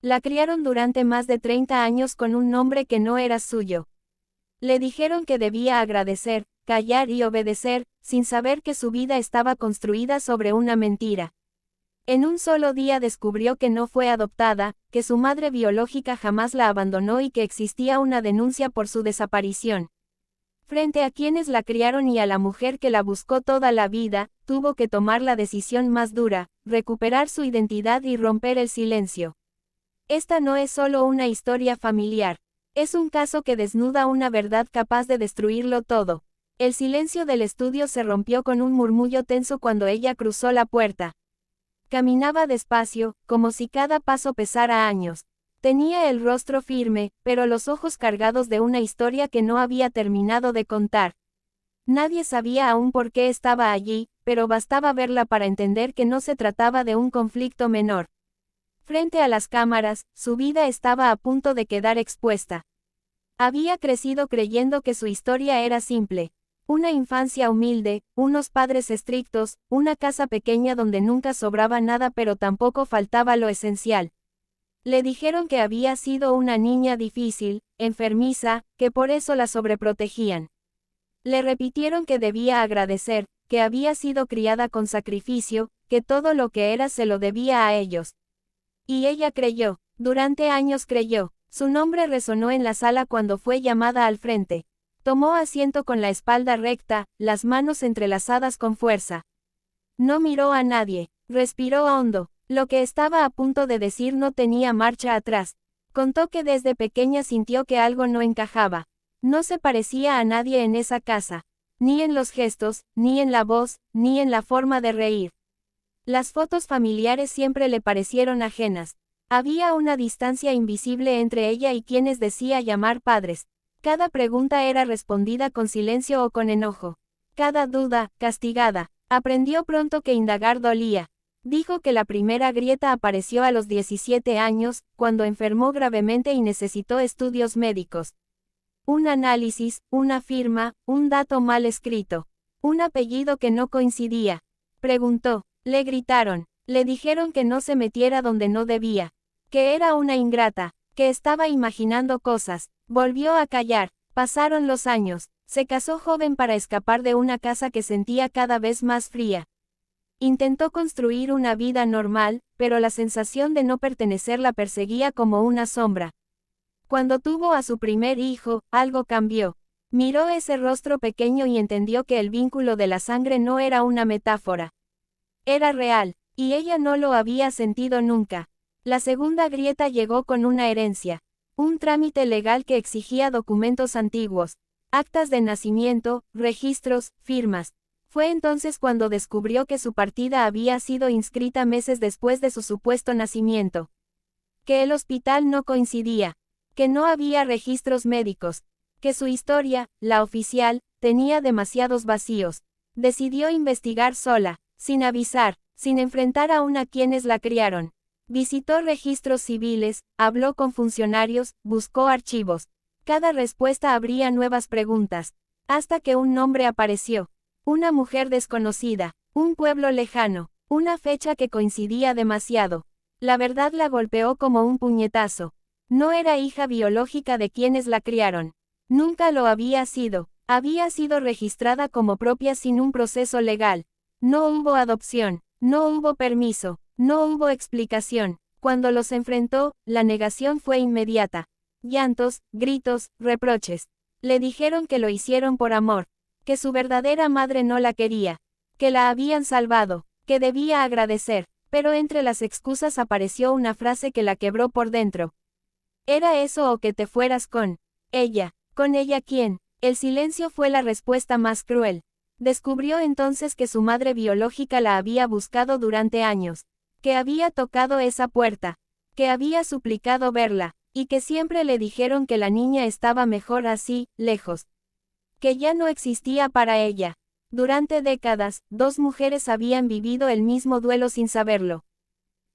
La criaron durante más de 30 años con un nombre que no era suyo. Le dijeron que debía agradecer, callar y obedecer, sin saber que su vida estaba construida sobre una mentira. En un solo día descubrió que no fue adoptada, que su madre biológica jamás la abandonó y que existía una denuncia por su desaparición. Frente a quienes la criaron y a la mujer que la buscó toda la vida, tuvo que tomar la decisión más dura, recuperar su identidad y romper el silencio. Esta no es solo una historia familiar. Es un caso que desnuda una verdad capaz de destruirlo todo. El silencio del estudio se rompió con un murmullo tenso cuando ella cruzó la puerta. Caminaba despacio, como si cada paso pesara años. Tenía el rostro firme, pero los ojos cargados de una historia que no había terminado de contar. Nadie sabía aún por qué estaba allí, pero bastaba verla para entender que no se trataba de un conflicto menor. Frente a las cámaras, su vida estaba a punto de quedar expuesta. Había crecido creyendo que su historia era simple. Una infancia humilde, unos padres estrictos, una casa pequeña donde nunca sobraba nada pero tampoco faltaba lo esencial. Le dijeron que había sido una niña difícil, enfermiza, que por eso la sobreprotegían. Le repitieron que debía agradecer, que había sido criada con sacrificio, que todo lo que era se lo debía a ellos. Y ella creyó, durante años creyó. Su nombre resonó en la sala cuando fue llamada al frente. Tomó asiento con la espalda recta, las manos entrelazadas con fuerza. No miró a nadie, respiró hondo. Lo que estaba a punto de decir no tenía marcha atrás. Contó que desde pequeña sintió que algo no encajaba. No se parecía a nadie en esa casa. Ni en los gestos, ni en la voz, ni en la forma de reír. Las fotos familiares siempre le parecieron ajenas. Había una distancia invisible entre ella y quienes decía llamar padres. Cada pregunta era respondida con silencio o con enojo. Cada duda, castigada. Aprendió pronto que indagar dolía. Dijo que la primera grieta apareció a los 17 años, cuando enfermó gravemente y necesitó estudios médicos. Un análisis, una firma, un dato mal escrito. Un apellido que no coincidía. Preguntó. Le gritaron. Le dijeron que no se metiera donde no debía. Que era una ingrata. Que estaba imaginando cosas. Volvió a callar. Pasaron los años. Se casó joven para escapar de una casa que sentía cada vez más fría. Intentó construir una vida normal, pero la sensación de no pertenecer la perseguía como una sombra. Cuando tuvo a su primer hijo, algo cambió. Miró ese rostro pequeño y entendió que el vínculo de la sangre no era una metáfora. Era real, y ella no lo había sentido nunca. La segunda grieta llegó con una herencia. Un trámite legal que exigía documentos antiguos. Actas de nacimiento, registros, firmas. Fue entonces cuando descubrió que su partida había sido inscrita meses después de su supuesto nacimiento. Que el hospital no coincidía. Que no había registros médicos. Que su historia, la oficial, tenía demasiados vacíos. Decidió investigar sola, sin avisar, sin enfrentar aún a quienes la criaron. Visitó registros civiles, habló con funcionarios, buscó archivos. Cada respuesta abría nuevas preguntas. Hasta que un nombre apareció. Una mujer desconocida, un pueblo lejano, una fecha que coincidía demasiado. La verdad la golpeó como un puñetazo. No era hija biológica de quienes la criaron. Nunca lo había sido. Había sido registrada como propia sin un proceso legal. No hubo adopción, no hubo permiso, no hubo explicación. Cuando los enfrentó, la negación fue inmediata. Llantos, gritos, reproches. Le dijeron que lo hicieron por amor. Que su verdadera madre no la quería. Que la habían salvado. Que debía agradecer. Pero entre las excusas apareció una frase que la quebró por dentro. ¿Era eso o que te fueras con ella? ¿Con ella quién? El silencio fue la respuesta más cruel. Descubrió entonces que su madre biológica la había buscado durante años. Que había tocado esa puerta. Que había suplicado verla. Y que siempre le dijeron que la niña estaba mejor así, lejos. Que ya no existía para ella. Durante décadas, dos mujeres habían vivido el mismo duelo sin saberlo.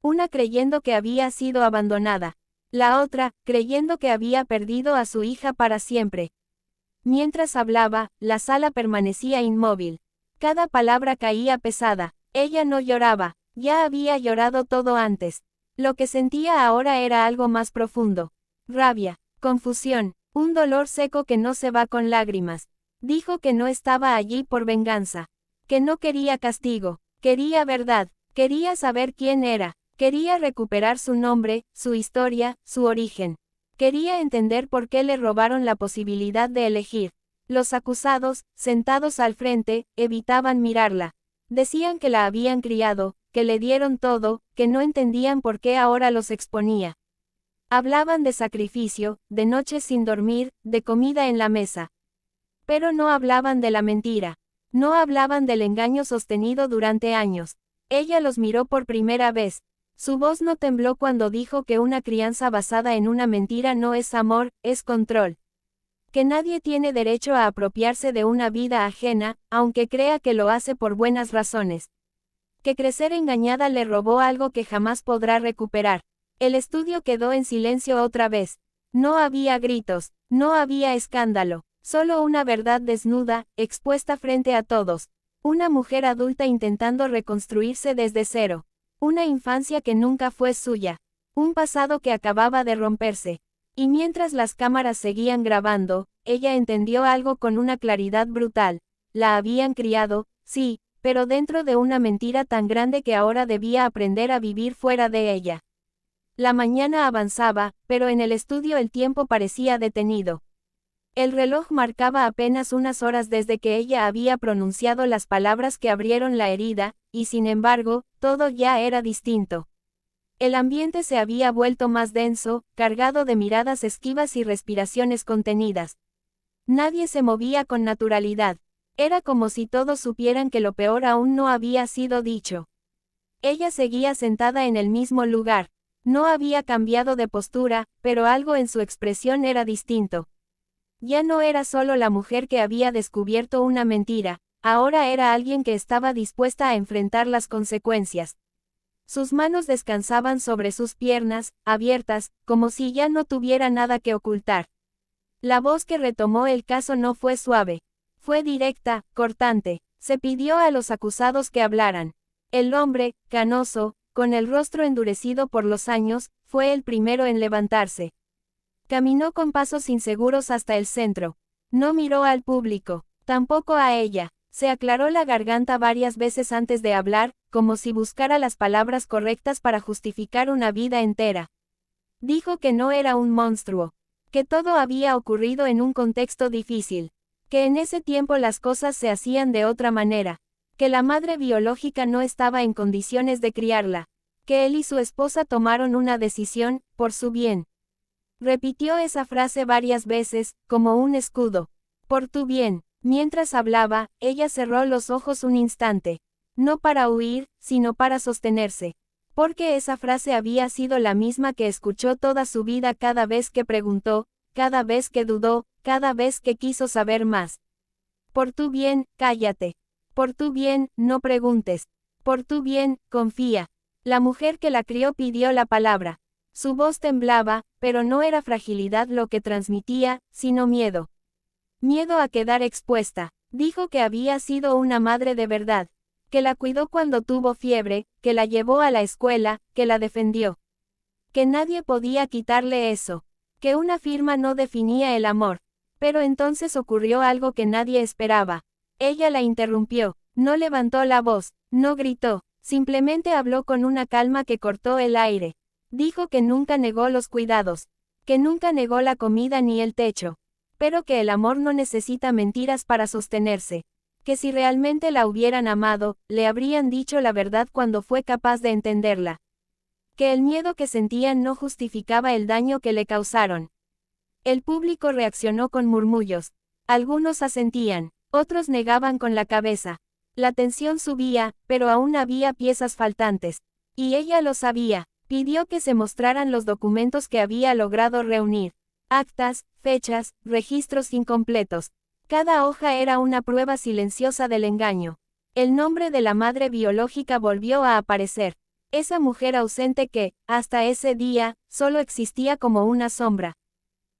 Una creyendo que había sido abandonada. La otra, creyendo que había perdido a su hija para siempre. Mientras hablaba, la sala permanecía inmóvil. Cada palabra caía pesada. Ella no lloraba. Ya había llorado todo antes. Lo que sentía ahora era algo más profundo. Rabia, confusión, un dolor seco que no se va con lágrimas. Dijo que no estaba allí por venganza. Que no quería castigo, quería verdad, quería saber quién era, quería recuperar su nombre, su historia, su origen. Quería entender por qué le robaron la posibilidad de elegir. Los acusados, sentados al frente, evitaban mirarla. Decían que la habían criado, que le dieron todo, que no entendían por qué ahora los exponía. Hablaban de sacrificio, de noches sin dormir, de comida en la mesa. Pero no hablaban de la mentira. No hablaban del engaño sostenido durante años. Ella los miró por primera vez. Su voz no tembló cuando dijo que una crianza basada en una mentira no es amor, es control. Que nadie tiene derecho a apropiarse de una vida ajena, aunque crea que lo hace por buenas razones. Que crecer engañada le robó algo que jamás podrá recuperar. El estudio quedó en silencio otra vez. No había gritos, no había escándalo, solo una verdad desnuda, expuesta frente a todos. Una mujer adulta intentando reconstruirse desde cero. Una infancia que nunca fue suya. Un pasado que acababa de romperse. Y mientras las cámaras seguían grabando, ella entendió algo con una claridad brutal. La habían criado, sí, pero dentro de una mentira tan grande que ahora debía aprender a vivir fuera de ella. La mañana avanzaba, pero en el estudio el tiempo parecía detenido. El reloj marcaba apenas unas horas desde que ella había pronunciado las palabras que abrieron la herida, y sin embargo, todo ya era distinto. El ambiente se había vuelto más denso, cargado de miradas esquivas y respiraciones contenidas. Nadie se movía con naturalidad. Era como si todos supieran que lo peor aún no había sido dicho. Ella seguía sentada en el mismo lugar. No había cambiado de postura, pero algo en su expresión era distinto. Ya no era solo la mujer que había descubierto una mentira, ahora era alguien que estaba dispuesta a enfrentar las consecuencias. Sus manos descansaban sobre sus piernas, abiertas, como si ya no tuviera nada que ocultar. La voz que retomó el caso no fue suave. Fue directa, cortante. Se pidió a los acusados que hablaran. El hombre, canoso, con el rostro endurecido por los años, fue el primero en levantarse. Caminó con pasos inseguros hasta el centro. No miró al público, tampoco a ella. Se aclaró la garganta varias veces antes de hablar, como si buscara las palabras correctas para justificar una vida entera. Dijo que no era un monstruo, que todo había ocurrido en un contexto difícil, que en ese tiempo las cosas se hacían de otra manera, que la madre biológica no estaba en condiciones de criarla, que él y su esposa tomaron una decisión, por su bien. Repitió esa frase varias veces, como un escudo. Por tu bien. Mientras hablaba, ella cerró los ojos un instante. No para huir, sino para sostenerse. Porque esa frase había sido la misma que escuchó toda su vida cada vez que preguntó, cada vez que dudó, cada vez que quiso saber más. Por tu bien, cállate. Por tu bien, no preguntes. Por tu bien, confía. La mujer que la crió pidió la palabra. Su voz temblaba, pero no era fragilidad lo que transmitía, sino miedo. Miedo a quedar expuesta. Dijo que había sido una madre de verdad. Que la cuidó cuando tuvo fiebre, que la llevó a la escuela, que la defendió. Que nadie podía quitarle eso. Que una firma no definía el amor. Pero entonces ocurrió algo que nadie esperaba. Ella la interrumpió. No levantó la voz, no gritó, simplemente habló con una calma que cortó el aire. Dijo que nunca negó los cuidados. Que nunca negó la comida ni el techo. Pero que el amor no necesita mentiras para sostenerse. Que si realmente la hubieran amado, le habrían dicho la verdad cuando fue capaz de entenderla. Que el miedo que sentían no justificaba el daño que le causaron. El público reaccionó con murmullos. Algunos asentían, otros negaban con la cabeza. La tensión subía, pero aún había piezas faltantes. Y ella lo sabía. Pidió que se mostraran los documentos que había logrado reunir. Actas, fechas, registros incompletos. Cada hoja era una prueba silenciosa del engaño. El nombre de la madre biológica volvió a aparecer. Esa mujer ausente que, hasta ese día, solo existía como una sombra.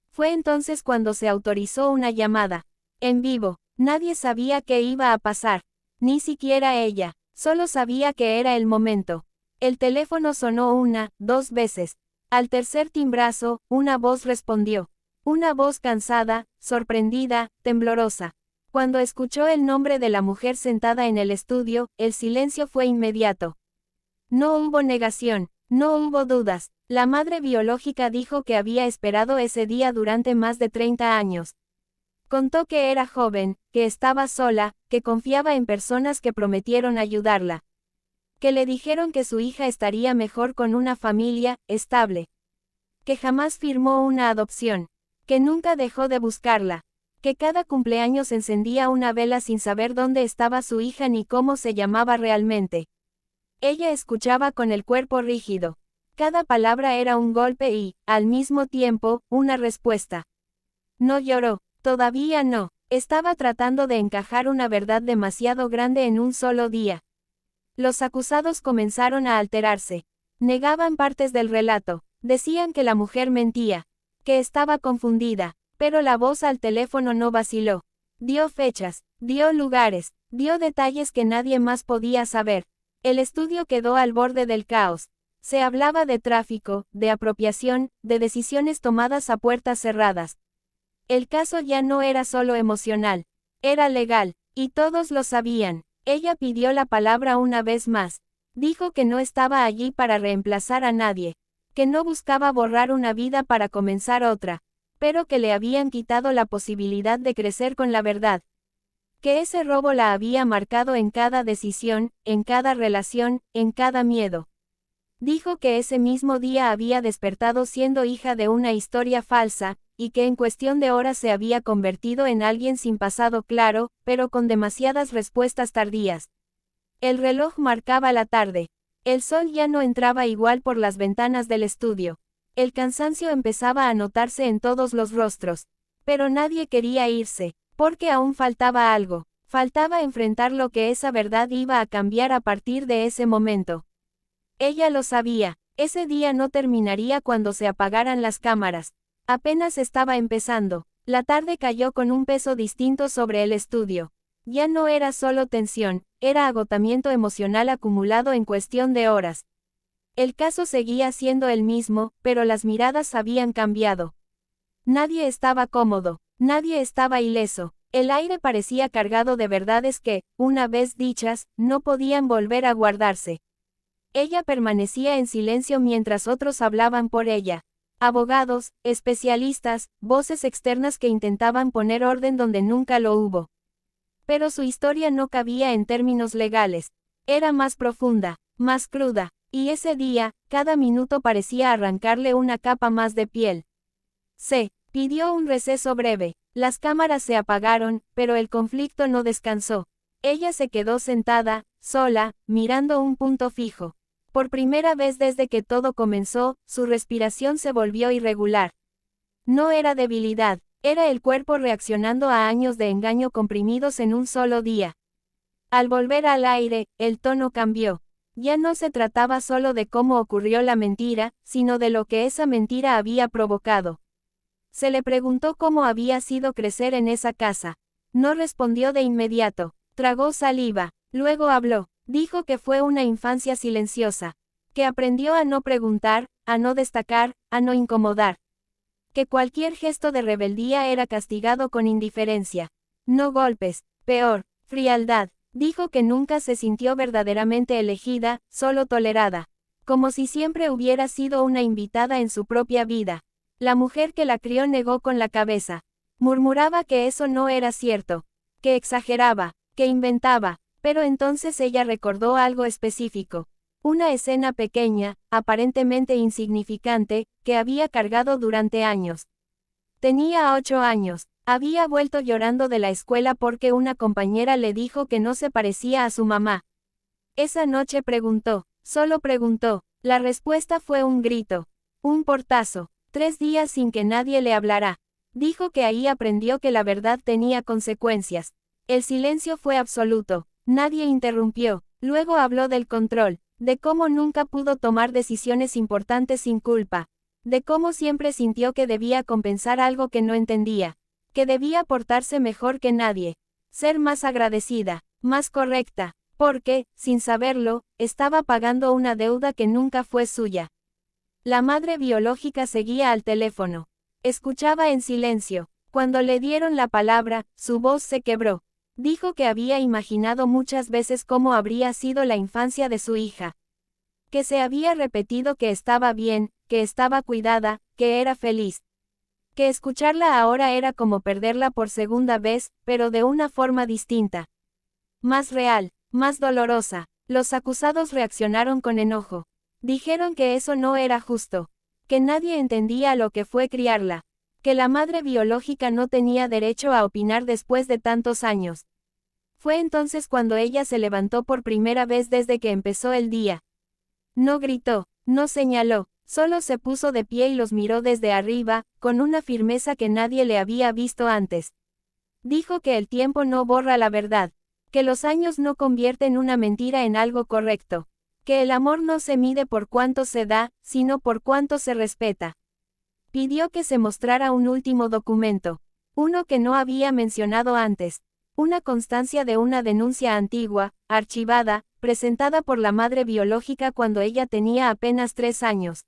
Fue entonces cuando se autorizó una llamada. En vivo. Nadie sabía qué iba a pasar. Ni siquiera ella. Solo sabía que era el momento. El teléfono sonó una, dos veces. Al tercer timbrazo, una voz respondió. Una voz cansada, sorprendida, temblorosa. Cuando escuchó el nombre de la mujer sentada en el estudio, el silencio fue inmediato. No hubo negación, no hubo dudas. La madre biológica dijo que había esperado ese día durante más de 30 años. Contó que era joven, que estaba sola, que confiaba en personas que prometieron ayudarla. Que le dijeron que su hija estaría mejor con una familia estable. Que jamás firmó una adopción. Que nunca dejó de buscarla. Que cada cumpleaños encendía una vela sin saber dónde estaba su hija ni cómo se llamaba realmente. Ella escuchaba con el cuerpo rígido. Cada palabra era un golpe y, al mismo tiempo, una respuesta. No lloró, todavía no. Estaba tratando de encajar una verdad demasiado grande en un solo día. Los acusados comenzaron a alterarse. Negaban partes del relato. Decían que la mujer mentía. Que estaba confundida. Pero la voz al teléfono no vaciló. Dio fechas, dio lugares, dio detalles que nadie más podía saber. El estudio quedó al borde del caos. Se hablaba de tráfico, de apropiación, de decisiones tomadas a puertas cerradas. El caso ya no era solo emocional. Era legal. Y todos lo sabían. Ella pidió la palabra una vez más. Dijo que no estaba allí para reemplazar a nadie. Que no buscaba borrar una vida para comenzar otra. Pero que le habían quitado la posibilidad de crecer con la verdad. Que ese robo la había marcado en cada decisión, en cada relación, en cada miedo. Dijo que ese mismo día había despertado siendo hija de una historia falsa, y que en cuestión de horas se había convertido en alguien sin pasado claro, pero con demasiadas respuestas tardías. El reloj marcaba la tarde. El sol ya no entraba igual por las ventanas del estudio. El cansancio empezaba a notarse en todos los rostros. Pero nadie quería irse, porque aún faltaba algo. Faltaba enfrentar lo que esa verdad iba a cambiar a partir de ese momento. Ella lo sabía. Ese día no terminaría cuando se apagaran las cámaras. Apenas estaba empezando. La tarde cayó con un peso distinto sobre el estudio. Ya no era solo tensión, era agotamiento emocional acumulado en cuestión de horas. El caso seguía siendo el mismo, pero las miradas habían cambiado. Nadie estaba cómodo, nadie estaba ileso. El aire parecía cargado de verdades que, una vez dichas, no podían volver a guardarse. Ella permanecía en silencio mientras otros hablaban por ella. Abogados, especialistas, voces externas que intentaban poner orden donde nunca lo hubo. Pero su historia no cabía en términos legales. Era más profunda, más cruda, y ese día, cada minuto parecía arrancarle una capa más de piel. Se pidió un receso breve. Las cámaras se apagaron, pero el conflicto no descansó. Ella se quedó sentada, sola, mirando un punto fijo. Por primera vez desde que todo comenzó, su respiración se volvió irregular. No era debilidad, era el cuerpo reaccionando a años de engaño comprimidos en un solo día. Al volver al aire, el tono cambió. Ya no se trataba solo de cómo ocurrió la mentira, sino de lo que esa mentira había provocado. Se le preguntó cómo había sido crecer en esa casa. No respondió de inmediato. Tragó saliva. Luego habló. Dijo que fue una infancia silenciosa. Que aprendió a no preguntar, a no destacar, a no incomodar. Que cualquier gesto de rebeldía era castigado con indiferencia. No golpes. Peor, frialdad. Dijo que nunca se sintió verdaderamente elegida, solo tolerada. Como si siempre hubiera sido una invitada en su propia vida. La mujer que la crió negó con la cabeza. Murmuraba que eso no era cierto. Que exageraba, que inventaba. Pero entonces ella recordó algo específico. Una escena pequeña, aparentemente insignificante, que había cargado durante años. Tenía 8 años. Había vuelto llorando de la escuela porque una compañera le dijo que no se parecía a su mamá. Esa noche preguntó, solo preguntó. La respuesta fue un grito. Un portazo. 3 días sin que nadie le hablara. Dijo que ahí aprendió que la verdad tenía consecuencias. El silencio fue absoluto. Nadie interrumpió. Luego habló del control, de cómo nunca pudo tomar decisiones importantes sin culpa, de cómo siempre sintió que debía compensar algo que no entendía, que debía portarse mejor que nadie, ser más agradecida, más correcta, Porque, sin saberlo, estaba pagando una deuda que nunca fue suya. La madre biológica seguía al teléfono. Escuchaba en silencio. Cuando le dieron la palabra, su voz se quebró. Dijo que había imaginado muchas veces cómo habría sido la infancia de su hija. Que se había repetido que estaba bien, que estaba cuidada, que era feliz. Que escucharla ahora era como perderla por segunda vez, pero de una forma distinta. Más real, más dolorosa. Los acusados reaccionaron con enojo. Dijeron que eso no era justo. Que nadie entendía lo que fue criarla. Que la madre biológica no tenía derecho a opinar después de tantos años. Fue entonces cuando ella se levantó por primera vez desde que empezó el día. No gritó, no señaló, solo se puso de pie y los miró desde arriba, con una firmeza que nadie le había visto antes. Dijo que el tiempo no borra la verdad, que los años no convierten una mentira en algo correcto, que el amor no se mide por cuánto se da, sino por cuánto se respeta. Pidió que se mostrara un último documento, uno que no había mencionado antes, una constancia de una denuncia antigua, archivada, presentada por la madre biológica cuando ella tenía apenas 3 años.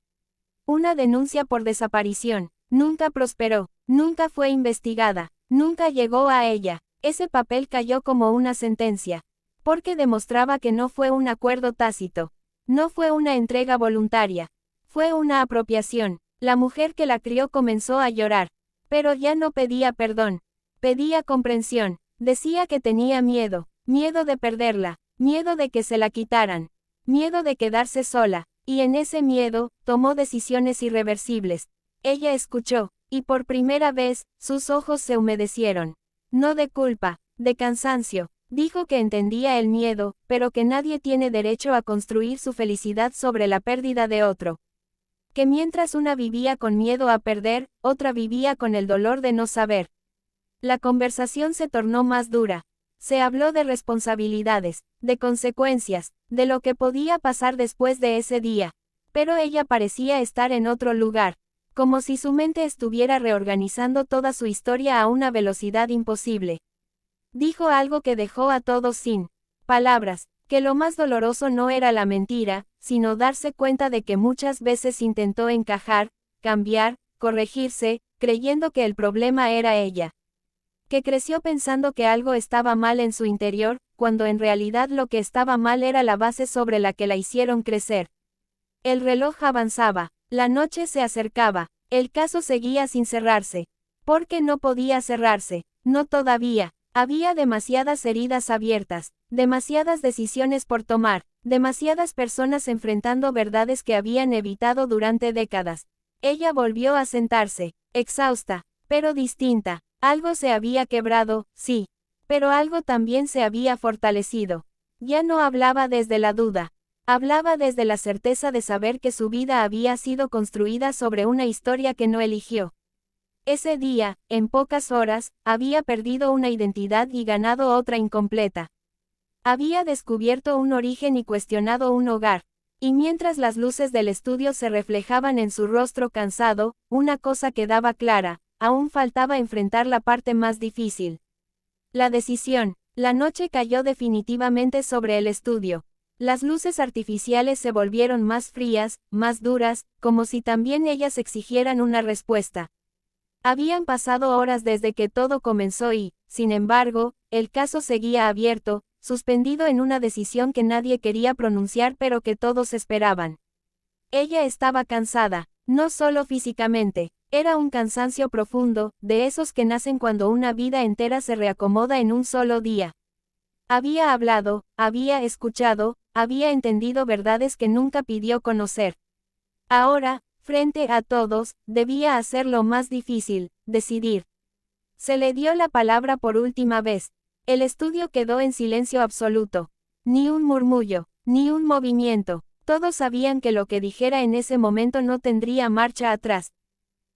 Una denuncia por desaparición. Nunca prosperó, nunca fue investigada, nunca llegó a ella. Ese papel cayó como una sentencia. Porque demostraba que no fue un acuerdo tácito. No fue una entrega voluntaria. Fue una apropiación. La mujer que la crió comenzó a llorar. Pero ya no pedía perdón. Pedía comprensión. Decía que tenía miedo. Miedo de perderla. Miedo de que se la quitaran. Miedo de quedarse sola. Y en ese miedo, tomó decisiones irreversibles. Ella escuchó, y por primera vez, sus ojos se humedecieron. No de culpa, de cansancio. Dijo que entendía el miedo, pero que nadie tiene derecho a construir su felicidad sobre la pérdida de otro. Que mientras una vivía con miedo a perder, otra vivía con el dolor de no saber. La conversación se tornó más dura. Se habló de responsabilidades, de consecuencias, de lo que podía pasar después de ese día. Pero ella parecía estar en otro lugar, como si su mente estuviera reorganizando toda su historia a una velocidad imposible. Dijo algo que dejó a todos sin palabras, que lo más doloroso no era la mentira, sino darse cuenta de que muchas veces intentó encajar, cambiar, corregirse, creyendo que el problema era ella. Que creció pensando que algo estaba mal en su interior, cuando en realidad lo que estaba mal era la base sobre la que la hicieron crecer. El reloj avanzaba, la noche se acercaba, el caso seguía sin cerrarse. Porque no podía cerrarse, no todavía. Había demasiadas heridas abiertas, demasiadas decisiones por tomar, demasiadas personas enfrentando verdades que habían evitado durante décadas. Ella volvió a sentarse, exhausta, pero distinta. Algo se había quebrado, sí, pero algo también se había fortalecido. Ya no hablaba desde la duda. Hablaba desde la certeza de saber que su vida había sido construida sobre una historia que no eligió. Ese día, en pocas horas, había perdido una identidad y ganado otra incompleta. Había descubierto un origen y cuestionado un hogar. Y mientras las luces del estudio se reflejaban en su rostro cansado, una cosa quedaba clara, aún faltaba enfrentar la parte más difícil. La decisión. La noche cayó definitivamente sobre el estudio. Las luces artificiales se volvieron más frías, más duras, como si también ellas exigieran una respuesta. Habían pasado horas desde que todo comenzó y, sin embargo, el caso seguía abierto, suspendido en una decisión que nadie quería pronunciar pero que todos esperaban. Ella estaba cansada, no solo físicamente, era un cansancio profundo, de esos que nacen cuando una vida entera se reacomoda en un solo día. Había hablado, había escuchado, había entendido verdades que nunca pidió conocer. Ahora, frente a todos, debía hacer lo más difícil, decidir. Se le dio la palabra por última vez. El estudio quedó en silencio absoluto. Ni un murmullo, ni un movimiento. Todos sabían que lo que dijera en ese momento no tendría marcha atrás.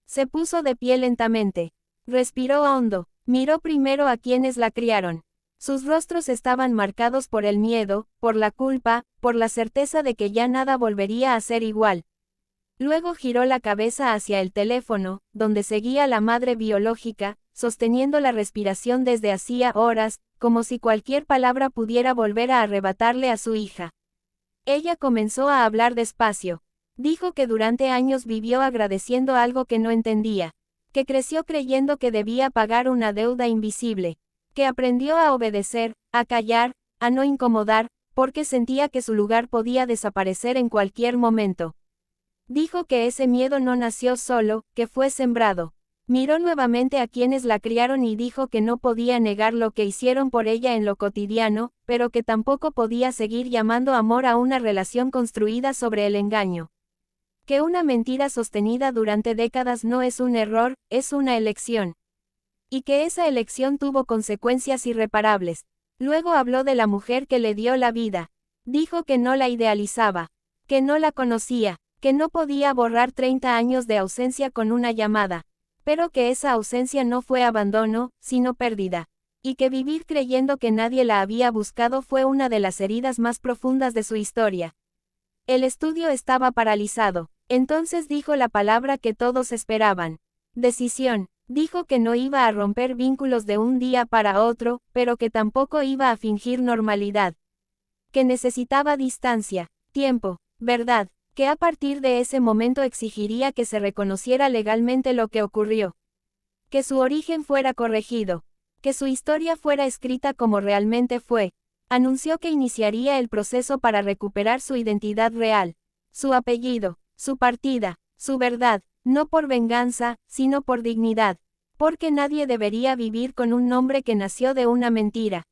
Se puso de pie lentamente. Respiró hondo. Miró primero a quienes la criaron. Sus rostros estaban marcados por el miedo, por la culpa, por la certeza de que ya nada volvería a ser igual. Luego giró la cabeza hacia el teléfono, donde seguía la madre biológica, sosteniendo la respiración desde hacía horas, como si cualquier palabra pudiera volver a arrebatarle a su hija. Ella comenzó a hablar despacio. Dijo que durante años vivió agradeciendo algo que no entendía, que creció creyendo que debía pagar una deuda invisible, que aprendió a obedecer, a callar, a no incomodar, porque sentía que su lugar podía desaparecer en cualquier momento. Dijo que ese miedo no nació solo, que fue sembrado. Miró nuevamente a quienes la criaron y dijo que no podía negar lo que hicieron por ella en lo cotidiano, pero que tampoco podía seguir llamando amor a una relación construida sobre el engaño. Que una mentira sostenida durante décadas no es un error, es una elección. Y que esa elección tuvo consecuencias irreparables. Luego habló de la mujer que le dio la vida. Dijo que no la idealizaba, que no la conocía, que no podía borrar 30 años de ausencia con una llamada, pero que esa ausencia no fue abandono, sino pérdida, y que vivir creyendo que nadie la había buscado fue una de las heridas más profundas de su historia. El estudio estaba paralizado. Entonces dijo la palabra que todos esperaban. Decisión. Dijo que no iba a romper vínculos de un día para otro, pero que tampoco iba a fingir normalidad. Que necesitaba distancia, tiempo, verdad, que a partir de ese momento exigiría que se reconociera legalmente lo que ocurrió. Que su origen fuera corregido. Que su historia fuera escrita como realmente fue. Anunció que iniciaría el proceso para recuperar su identidad real, su apellido, su partida, su verdad, no por venganza, sino por dignidad, porque nadie debería vivir con un nombre que nació de una mentira.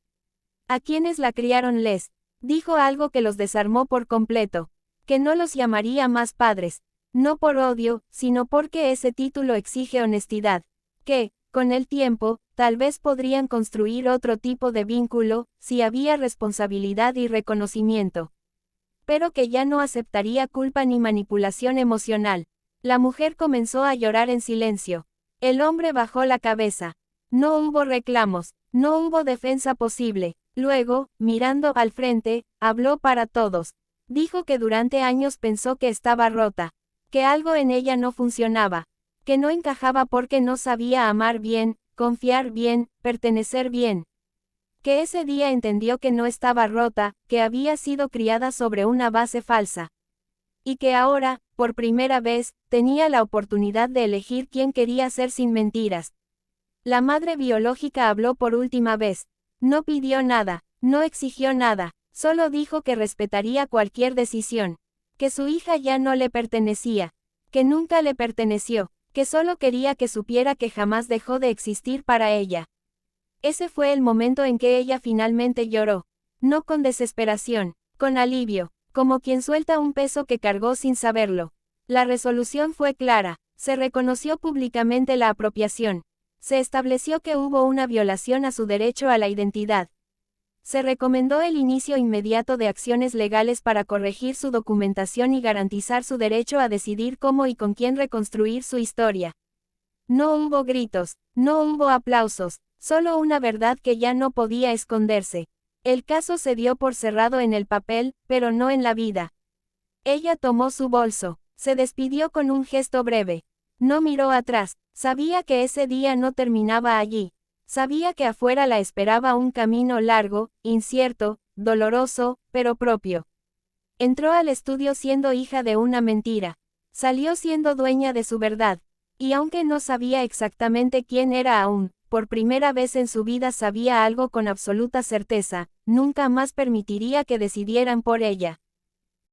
A quienes la criaron les dijo algo que los desarmó por completo, que no los llamaría más padres, no por odio, sino porque ese título exige honestidad, que, con el tiempo, tal vez podrían construir otro tipo de vínculo, si había responsabilidad y reconocimiento. Pero que ya no aceptaría culpa ni manipulación emocional. La mujer comenzó a llorar en silencio. El hombre bajó la cabeza. No hubo reclamos, no hubo defensa posible. Luego, mirando al frente, habló para todos. Dijo que durante años pensó que estaba rota, que algo en ella no funcionaba, que no encajaba porque no sabía amar bien, confiar bien, pertenecer bien. Que ese día entendió que no estaba rota, que había sido criada sobre una base falsa. Y que ahora, por primera vez, tenía la oportunidad de elegir quién quería ser sin mentiras. La madre biológica habló por última vez. No pidió nada, no exigió nada, solo dijo que respetaría cualquier decisión. Que su hija ya no le pertenecía. Que nunca le perteneció. Que solo quería que supiera que jamás dejó de existir para ella. Ese fue el momento en que ella finalmente lloró. No con desesperación, con alivio, como quien suelta un peso que cargó sin saberlo. La resolución fue clara, se reconoció públicamente la apropiación. Se estableció que hubo una violación a su derecho a la identidad. Se recomendó el inicio inmediato de acciones legales para corregir su documentación y garantizar su derecho a decidir cómo y con quién reconstruir su historia. No hubo gritos, no hubo aplausos, solo una verdad que ya no podía esconderse. El caso se dio por cerrado en el papel, pero no en la vida. Ella tomó su bolso, se despidió con un gesto breve. No miró atrás, sabía que ese día no terminaba allí. Sabía que afuera la esperaba un camino largo, incierto, doloroso, pero propio. Entró al estudio siendo hija de una mentira. Salió siendo dueña de su verdad. Y aunque no sabía exactamente quién era aún, por primera vez en su vida sabía algo con absoluta certeza: nunca más permitiría que decidieran por ella.